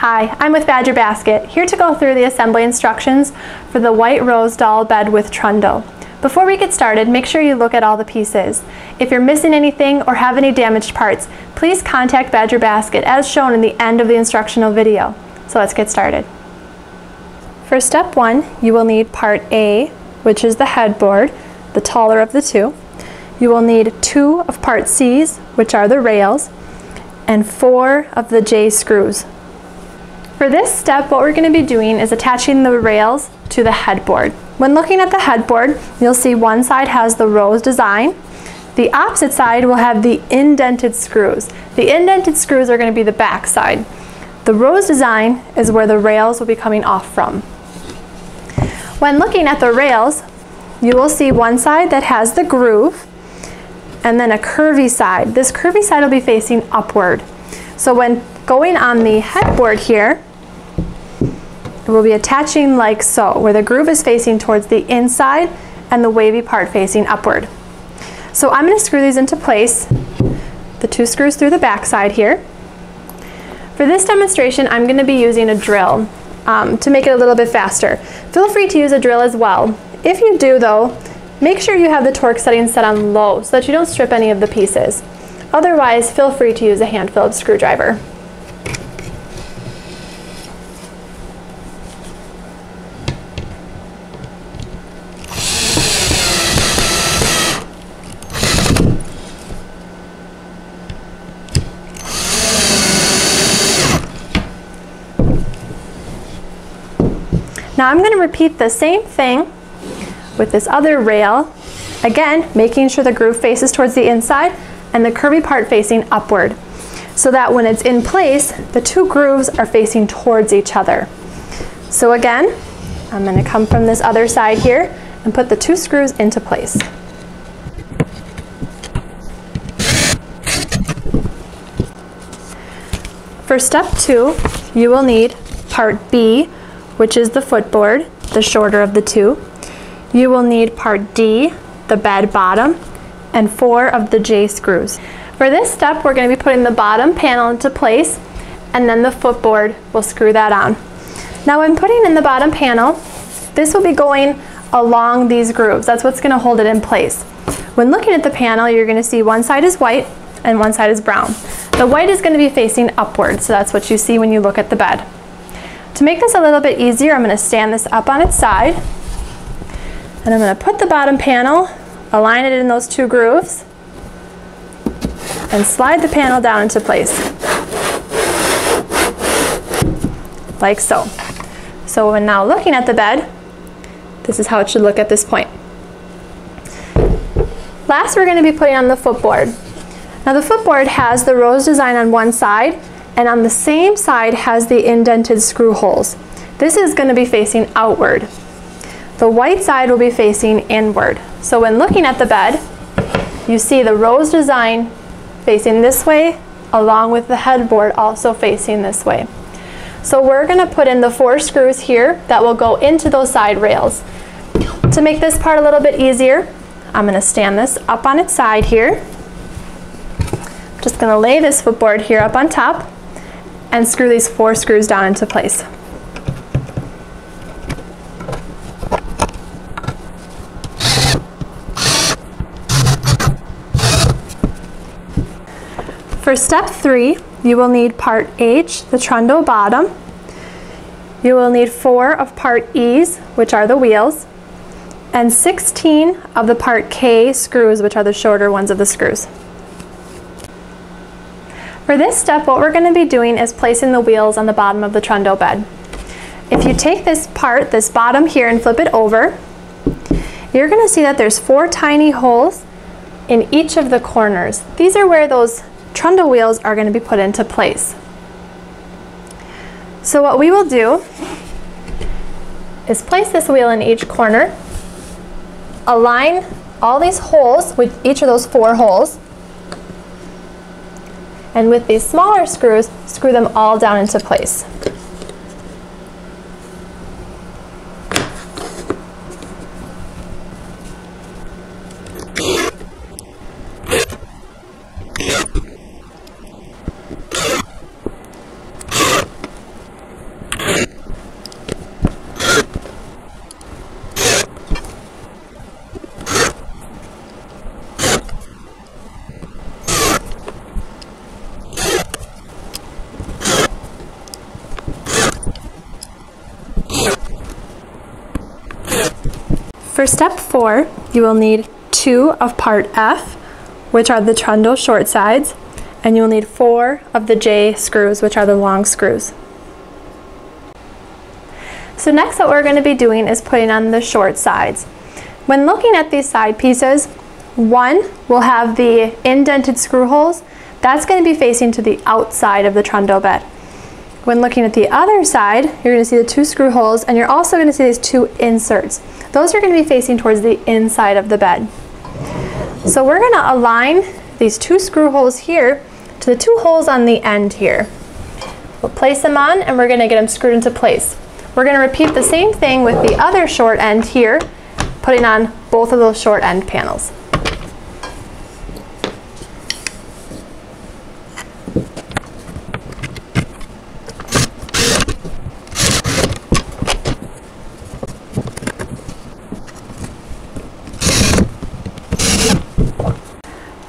Hi, I'm with Badger Basket, here to go through the assembly instructions for the white rose doll bed with trundle. Before we get started, make sure you look at all the pieces. If you're missing anything or have any damaged parts, please contact Badger Basket as shown in the end of the instructional video. So let's get started. For step 1, you will need part A, which is the headboard, the taller of the two. You will need 2 of part C's, which are the rails, and 4 of the J screws. For this step, what we're going to be doing is attaching the rails to the headboard. When looking at the headboard, you'll see one side has the rose design. The opposite side will have the indented screws. The indented screws are going to be the back side. The rose design is where the rails will be coming off from. When looking at the rails, you will see one side that has the groove and then a curvy side. This curvy side will be facing upward. So when going on the headboard here, it will be attaching like so, where the groove is facing towards the inside and the wavy part facing upward. So I'm going to screw these into place, the 2 screws through the back side here. For this demonstration, I'm going to be using a drill to make it a little bit faster. Feel free to use a drill as well. If you do though, make sure you have the torque setting set on low so that you don't strip any of the pieces. Otherwise, feel free to use a hand Phillips screwdriver. Now I'm going to repeat the same thing with this other rail, again making sure the groove faces towards the inside and the curvy part facing upward, so that when it's in place, the 2 grooves are facing towards each other. So again, I'm going to come from this other side here and put the 2 screws into place. For step 2, you will need part B, which is the footboard, the shorter of the 2. You will need part D, the bed bottom, and 4 of the J screws. For this step, we're going to be putting the bottom panel into place, and then the footboard will screw that on. Now when putting in the bottom panel, this will be going along these grooves. That's what's going to hold it in place. When looking at the panel, you're going to see one side is white and one side is brown. The white is going to be facing upward, so that's what you see when you look at the bed. To make this a little bit easier, I'm going to stand this up on its side, and I'm going to put the bottom panel, align it in those 2 grooves, and slide the panel down into place, like so. So when now looking at the bed, this is how it should look at this point. Last, we're going to be putting on the footboard. Now the footboard has the rose design on one side, and on the same side has the indented screw holes. This is going to be facing outward. The white side will be facing inward. So when looking at the bed, you see the rose design facing this way, along with the headboard also facing this way. So we're going to put in the 4 screws here that will go into those side rails. To make this part a little bit easier, I'm going to stand this up on its side here. I'm just going to lay this footboard here up on top and screw these 4 screws down into place. For step 3, you will need part H, the trundle bottom. You will need 4 of part E's, which are the wheels, and 16 of the part K screws, which are the shorter ones of the screws. For this step, what we're going to be doing is placing the wheels on the bottom of the trundle bed. If you take this part, this bottom here, and flip it over, you're going to see that there's 4 tiny holes in each of the corners. These are where those trundle wheels are going to be put into place. So what we will do is place this wheel in each corner, align all these holes with each of those 4 holes, and with these smaller screws, screw them all down into place. For step 4, you will need 2 of part F, which are the trundle short sides, and you will need 4 of the J screws, which are the long screws. So next what we're going to be doing is putting on the short sides. When looking at these side pieces, one will have the indented screw holes. That's going to be facing to the outside of the trundle bed. When looking at the other side, you're going to see the 2 screw holes, and you're also going to see these 2 inserts. Those are going to be facing towards the inside of the bed. So we're going to align these 2 screw holes here to the 2 holes on the end here. We'll place them on, and we're going to get them screwed into place. We're going to repeat the same thing with the other short end here, putting on both of those short end panels.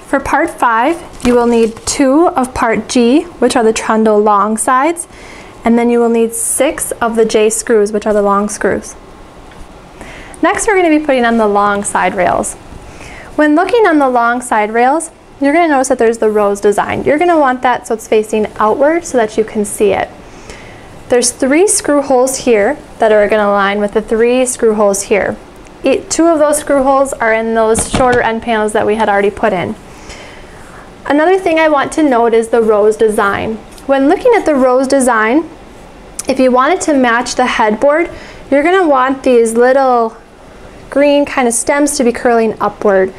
For part 5, you will need 2 of part G, which are the trundle long sides, and then you will need 6 of the J screws, which are the long screws. Next, we're going to be putting on the long side rails. When looking on the long side rails, you're going to notice that there's the rose design. You're going to want that so it's facing outward so that you can see it. There's 3 screw holes here that are going to align with the 3 screw holes here. 2 of those screw holes are in those shorter end panels that we had already put in. Another thing I want to note is the rose design. When looking at the rose design, if you want it to match the headboard, you're going to want these little green kind of stems to be curling upward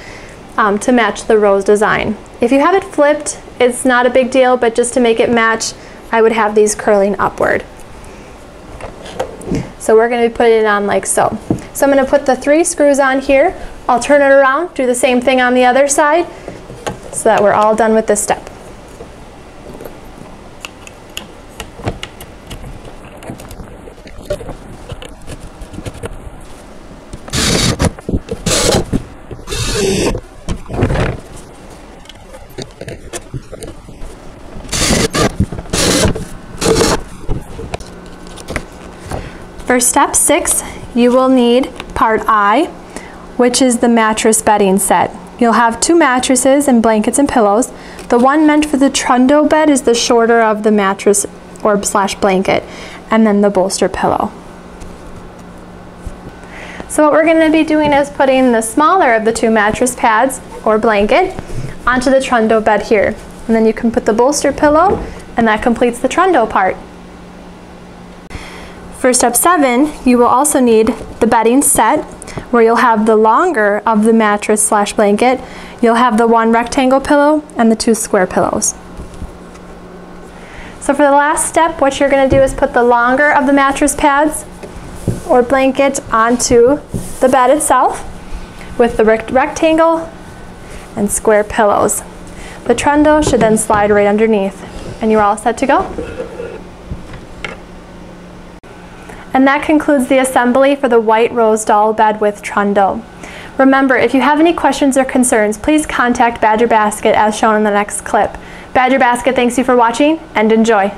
to match the rose design. If you have it flipped, it's not a big deal, but just to make it match, I would have these curling upward. So we're going to be putting it on like so. So I'm going to put the 3 screws on here. I'll turn it around, do the same thing on the other side, so that we're all done with this step. For step 6, you will need part I, which is the mattress bedding set. You'll have 2 mattresses and blankets and pillows. The one meant for the trundle bed is the shorter of the mattress or / blanket, and then the bolster pillow. So what we're going to be doing is putting the smaller of the 2 mattress pads or blanket onto the trundle bed here. And then you can put the bolster pillow, and that completes the trundle part. For step 7, you will also need the bedding set, where you'll have the longer of the mattress / blanket. You'll have the 1 rectangle pillow and the 2 square pillows. So for the last step, what you're going to do is put the longer of the mattress pads or blanket onto the bed itself with the rectangle and square pillows. The trundle should then slide right underneath, and you're all set to go. And that concludes the assembly for the white rose doll bed with trundle. Remember, if you have any questions or concerns, please contact Badger Basket as shown in the next clip. Badger Basket thanks you for watching, and enjoy.